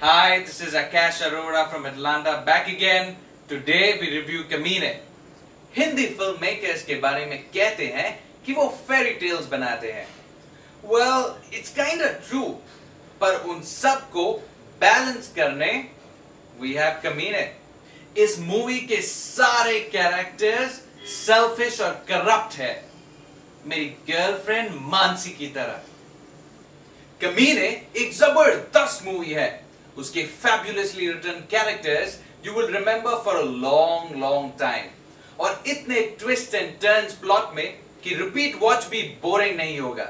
Hi, this is Akash Arora from Atlanta back again. Today we review कमीने. Hindi film makers के बारे में कहते हैं कि वो फेरी टेल्स बनाते हैं. Well, it's kind of true. पर उन सब को बैलेंस करने we have कमीने. इस मूवी के सारे कैरेक्टर्स सेल्फिश और करप्ट है, मेरी गर्लफ्रेंड मानसी की तरह. कमीने एक जबरदस्त मूवी है. उसके fabulously written characters you will remember for a long time. और इतने ट्विस्ट एंड टर्न्स प्लॉट में कि रिपीट वॉच भी बोरिंग नहीं होगा.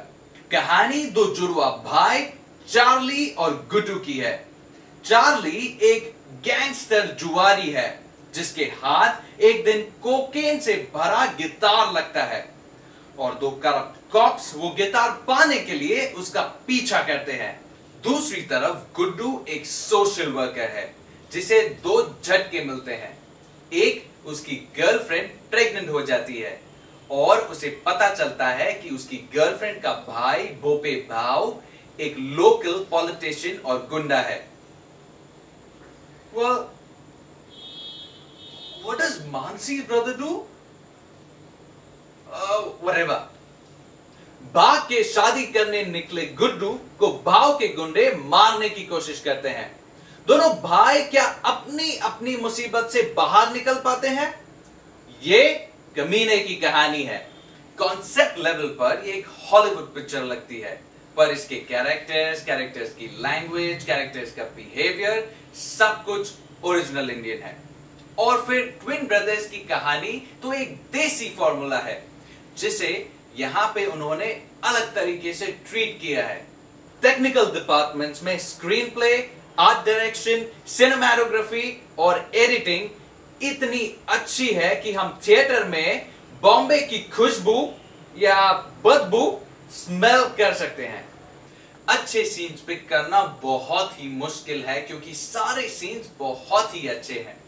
कहानी दो जुड़वा भाई चार्ली और गुड्डू की है. चार्ली एक गैंगस्टर जुआरी है जिसके हाथ एक दिन कोकेन से भरा गिटार लगता है और दो करप्ट कॉप्स वो गिटार पाने के लिए उसका पीछा करते हैं. दूसरी तरफ गुड्डू एक सोशल वर्कर है जिसे दो झटके मिलते हैं. एक, उसकी गर्लफ्रेंड प्रेग्नेंट हो जाती है और उसे पता चलता है कि उसकी गर्लफ्रेंड का भाई भोपे भाव एक लोकल पॉलिटिशियन और गुंडा है. Well, what does Mansi's brother do? Whatever. भाग के शादी करने निकले गुड्डू को भाव के गुंडे मारने की कोशिश करते हैं. दोनों भाई क्या अपनी अपनी मुसीबत से बाहर निकल पाते हैं? ये कमीने की कहानी है. कॉन्सेप्ट लेवल पर ये एक हॉलीवुड पिक्चर लगती है, पर इसके कैरेक्टर्स की लैंग्वेज, कैरेक्टर्स का बिहेवियर सब कुछ ओरिजिनल इंडियन है. और फिर ट्विन ब्रदर्स की कहानी तो एक देसी फॉर्मूला है जिसे यहां पे उन्होंने अलग तरीके से ट्रीट किया है. टेक्निकल डिपार्टमेंट्स में screen play, art direction, cinematography और एडिटिंग इतनी अच्छी है कि हम थिएटर में बॉम्बे की खुशबू या बदबू स्मेल कर सकते हैं. अच्छे सीन्स पिक करना बहुत ही मुश्किल है क्योंकि सारे सीन्स बहुत ही अच्छे हैं.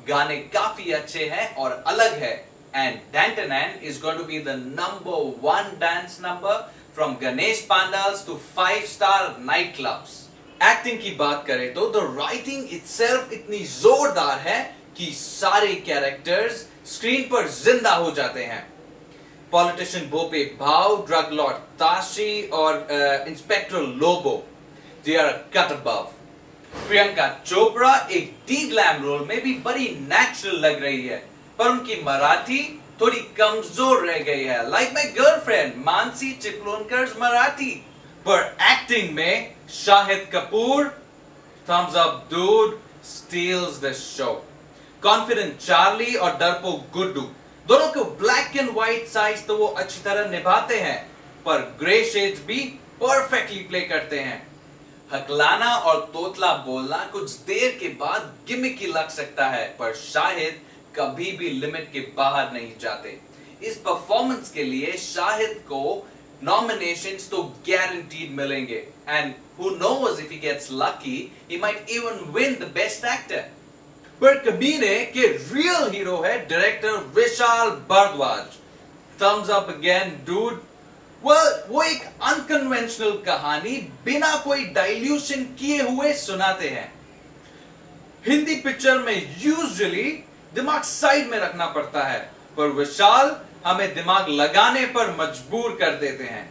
गाने काफी अच्छे हैं और अलग है. And Dantanan is going to be the #1 dance number from Ganesh Pandals to 5-star nightclubs. Acting की बात करें तो the writing itself इतनी जोरदार है कि सारे कैरेक्टर्स स्क्रीन पर जिंदा हो जाते हैं. पॉलिटिशियन भोपे भाव, ड्रग लॉर्ड ताशी और inspector Lobo, they are cut above. Priyanka Chopra एक डी ग्लैम रोल में भी बड़ी नेचुरल लग रही है, पर उनकी मराठी थोड़ी कमजोर रह गई है. Like my girlfriend Mansi Chiplunkar's Marathi. पर एक्टिंग में Shahid Kapoor, thumbs up dude, steals the show. Confident Charlie और डरपोक गुड्डू दोनों को ब्लैक एंड व्हाइट साइज तो वो अच्छी तरह निभाते हैं, पर ग्रे शेड्स भी परफेक्टली प्ले करते हैं. हकलाना और तोतला बोलना कुछ देर के बाद गिमिकी लग सकता है, पर शाहिद कभी भी लिमिट के बाहर नहीं जाते. इस परफॉर्मेंस के लिए शाहिद को नॉमिनेशंस तो गारंटीड मिलेंगे, and who knows if he gets lucky he might even win the best actor. पर कमीने के रियल हीरो है director Vishal Bhardwaj. Thumbs up again dude. वो एक अनकन्वेंशनल कहानी बिना कोई डाइल्यूशन किए हुए सुनाते हैं. हिंदी पिक्चर में यूजुअली दिमाग साइड में रखना पड़ता है, पर विशाल हमें दिमाग लगाने पर मजबूर कर देते हैं.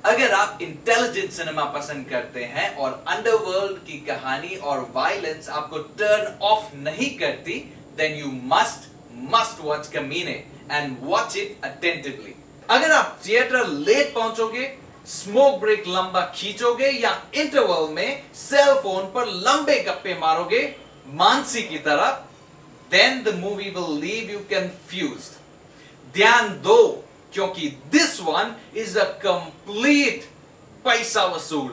अगर आप इंटेलिजेंट सिनेमा पसंद करते हैं और अंडरवर्ल्ड की कहानी और वायलेंस आपको टर्न ऑफ नहीं करती, देन यू मस्ट वॉच कमीने एंड वॉच इट अटेंटिवली. अगर आप थिएटर लेट पहुंचोगे, स्मोक ब्रेक लंबा खींचोगे या इंटरवल में सेल फोन पर लंबे गप्पे मारोगे मानसी की तरह, then the movie will leave you confused. ध्यान दो क्योंकि this one is a complete पैसा वसूल.